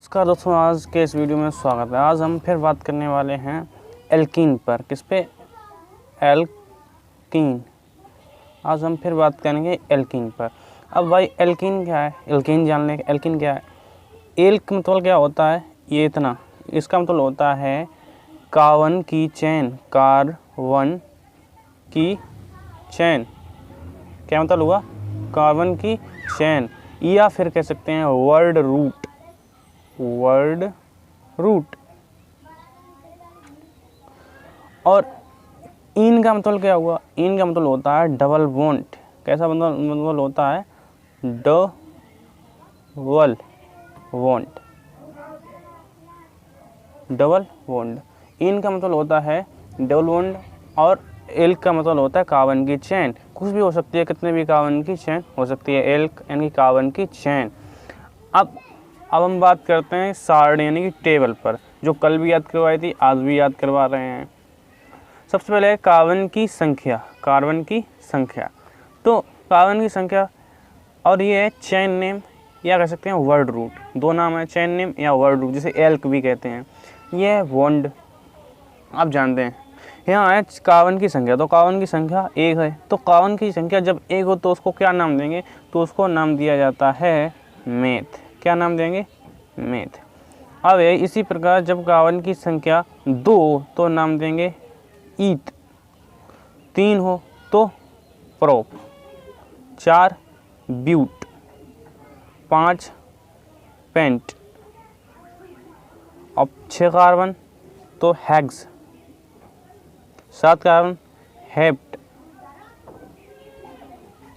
नमस्कार दोस्तों, आज के इस वीडियो में स्वागत है। आज हम फिर बात करने वाले हैं एल्कीन पर। किस पे? एल्कीन। आज हम फिर बात करेंगे एल्कीन पर। अब भाई एल्कीन क्या है? एल्कीन जान लें। एल्कीन क्या है? एल्क मतलब क्या होता है? ये इतना, इसका मतलब होता है कार्बन की चेन। कार्बन की चेन क्या मतलब हुआ? कार्बन की चेन, या फिर कह सकते हैं वर्ड रूट। Word root. और इन का मतलब क्या हुआ? इन का मतलब होता है डबल बॉन्ड। कैसा मतलब होता है? Double bond. Double bond. इन का मतलब होता है डबल बॉन्ड, और एल्क का मतलब होता है कार्बन की चेन। कुछ भी हो सकती है, कितने भी कार्बन की चेन हो सकती है। एल्क यानी कार्बन की चेन। अब हम बात करते हैं सारणी यानी कि टेबल पर, जो कल भी याद करवाई थी, आज भी याद करवा रहे हैं। सबसे पहले है कार्बन की संख्या। कार्बन की संख्या, तो कार्बन की संख्या, और ये है चेन नेम, या कह सकते हैं वर्ड रूट। दो नाम है, चेन नेम या वर्ड रूट, जिसे एल्क भी कहते हैं। ये है बॉन्ड, आप जानते हैं। यहाँ है कार्बन की संख्या, तो कार्बन की संख्या एक है। तो कार्बन की संख्या जब एक हो तो उसको क्या नाम देंगे? तो उसको नाम दिया जाता है मेथ। क्या नाम देंगे? मेथ। अब इसी प्रकार जब कार्बन की संख्या दो तो नाम देंगे ईथ। तीन हो तो प्रोप। चार ब्यूट। पाँच पेंट। अब 6 कार्बन तो हेक्स। 7 कार्बन हेप्ट,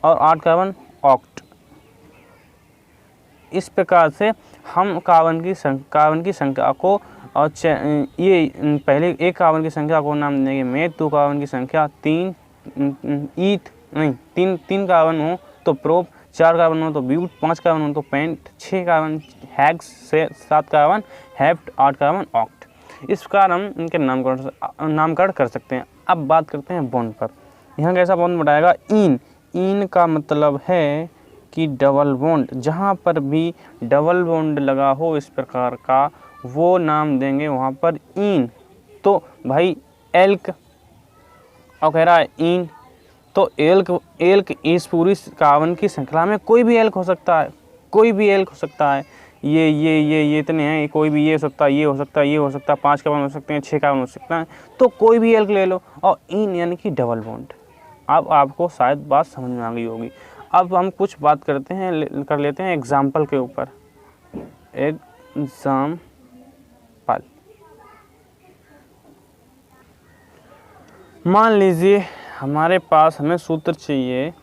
और 8 कार्बन ऑक्ट। इस प्रकार से हम कार्बन की संख्या को, और ये पहले एक कार्बन की संख्या को नाम देंगे मेथ। 2 कार्बन की संख्या 3 ईथ, नहीं, तीन कार्बन हो तो प्रोप, 4 कार्बन हो तो ब्यूट, 5 कार्बन हो तो pent, 6 carbon hex, 7 carbon hept, 8 carbon oct. इस प्रकार हम इनके नामकरण कर सकते हैं। अब बात करते हैं बॉन्ड पर। यहाँ कैसा बॉन्ड बनाएगा? इन। इन का मतलब है कि डबल बॉन्ड। जहाँ पर भी डबल बॉन्ड लगा हो इस प्रकार का, वो नाम देंगे वहाँ पर इन। तो भाई एल्क, और कह रहा है इन, तो एल्क इस पूरी कार्बन की श्रृंखला में कोई भी एल्क हो सकता है। कोई भी एल्क हो सकता है। ये इतने हैं, कोई भी ये हो सकता है, ये हो सकता है, ये हो सकता है, 5 कार्बन हो सकते हैं, 6 कार्बन हो सकता है, तो कोई भी एल्क ले लो। और इन यानी कि डबल बॉन्ड। अब आपको शायद बात समझ में आ गई होगी। अब हम कुछ बात कर लेते हैं एग्जाम्पल के ऊपर। एग्जाम्पल। मान लीजिए हमारे पास, हमें सूत्र चाहिए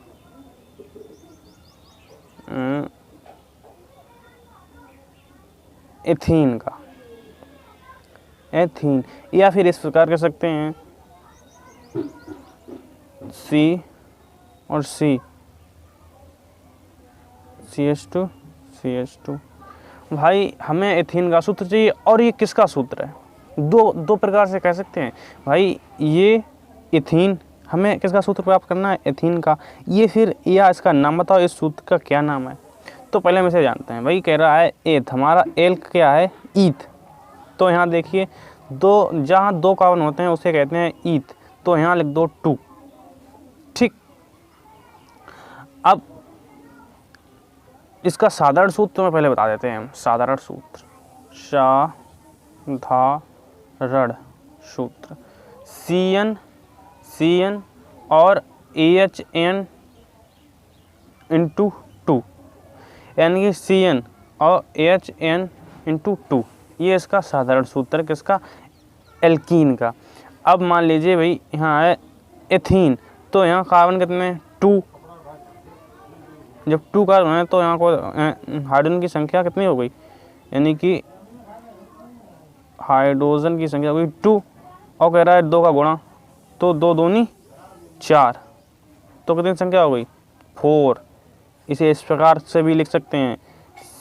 एथीन का। एथीन, या फिर इस प्रकार कह सकते हैं C और C, CH2। भाई हमें एथीन का सूत्र चाहिए, और ये किसका सूत्र है? दो प्रकार से कह सकते हैं भाई। ये एथीन, हमें किसका सूत्र प्राप्त करना है? एथीन का। ये फिर, या इसका नाम बताओ, इस सूत्र का क्या नाम है? तो पहले हम इसे जानते हैं। भाई कह रहा है एथ, हमारा एल्क क्या है? ईथ। तो यहाँ देखिए, जहाँ 2 कार्बन होते हैं उसे कहते हैं ईथ, तो यहाँ लिख दो 2। ठीक। अब इसका साधारण सूत्र तुम्हें पहले बता देते हैं हम। साधारण सूत्र, साधारण सूत्र, CN और AHN इंटू 2, यानी कि CN और AHN इंटू 2। ये इसका साधारण सूत्र किसका? एल्कीन का। अब मान लीजिए भाई यहाँ है एथीन, तो यहाँ कार्बन कितने? 2। जब 2 कार्बन है तो यहाँ को हाइड्रोजन की संख्या कितनी हो गई? यानी कि हाइड्रोजन की संख्या हो गई 2, और कह रहा है 2 का गुणा, तो 2 दूनी 4, तो कितनी संख्या हो गई? 4। इसे इस प्रकार से भी लिख सकते हैं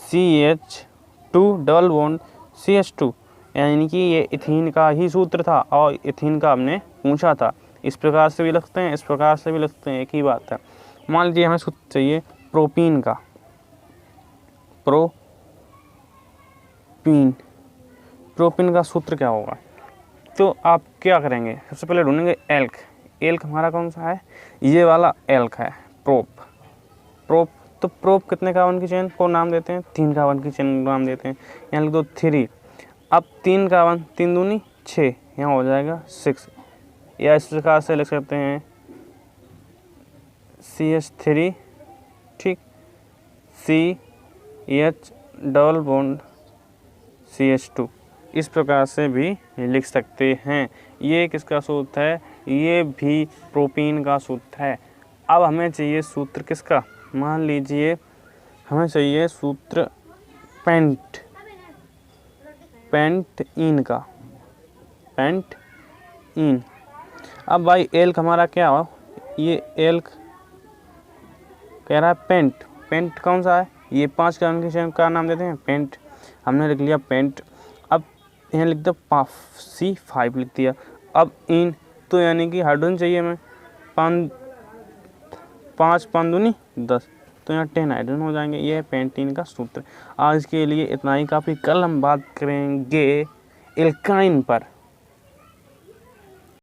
CH2 डबल बॉन्ड CH2, यानी कि ये इथीन का ही सूत्र था, और इथीन का हमने पूछा था। इस प्रकार से भी लिखते हैं, इस प्रकार से भी लिखते हैं, एक ही बात है। मान लीजिए हमें सूत्र चाहिए प्रोपीन का। Propene propene. प्रोपीन का सूत्र क्या होगा? तो आप क्या करेंगे, सबसे पहले ढूंढेंगे एल्क। एल्क हमारा कौन सा है? ये वाला एल्क है, प्रोप। प्रोप, तो प्रोप कितने कार्बन की चेन को नाम देते हैं? 3 कार्बन की चेन को नाम देते हैं। यहाँ लिख दो 3। अब 3 कार्बन, 3 दूनी 6, यहाँ हो जाएगा 6। या इस प्रकार से लिख सकते हैं CH3, ठीक, CH डबल बॉन्ड CH2, इस प्रकार से भी लिख सकते हैं। ये किसका सूत्र है? ये भी प्रोपीन का सूत्र है। अब हमें चाहिए सूत्र किसका? मान लीजिए हमें चाहिए सूत्र पेंटईन का, पेंटईन। अब भाई एल्क हमारा क्या हो? ये एल्क कह रहा है पेंट कौन सा है? ये 5 कार्बन की चेन का नाम देते हैं पेंट। हमने लिख लिया पेंट। अब यहाँ लिख दो C5 लिख दिया। अब इन, तो यानी कि हाइड्रोजन चाहिए हमें 5 5 दूनी 10, तो यहाँ 10 हाइड्रोजन हो जाएंगे। ये है पेंटीन का सूत्र। आज के लिए इतना ही काफ़ी। कल हम बात करेंगे एल्काइन पर।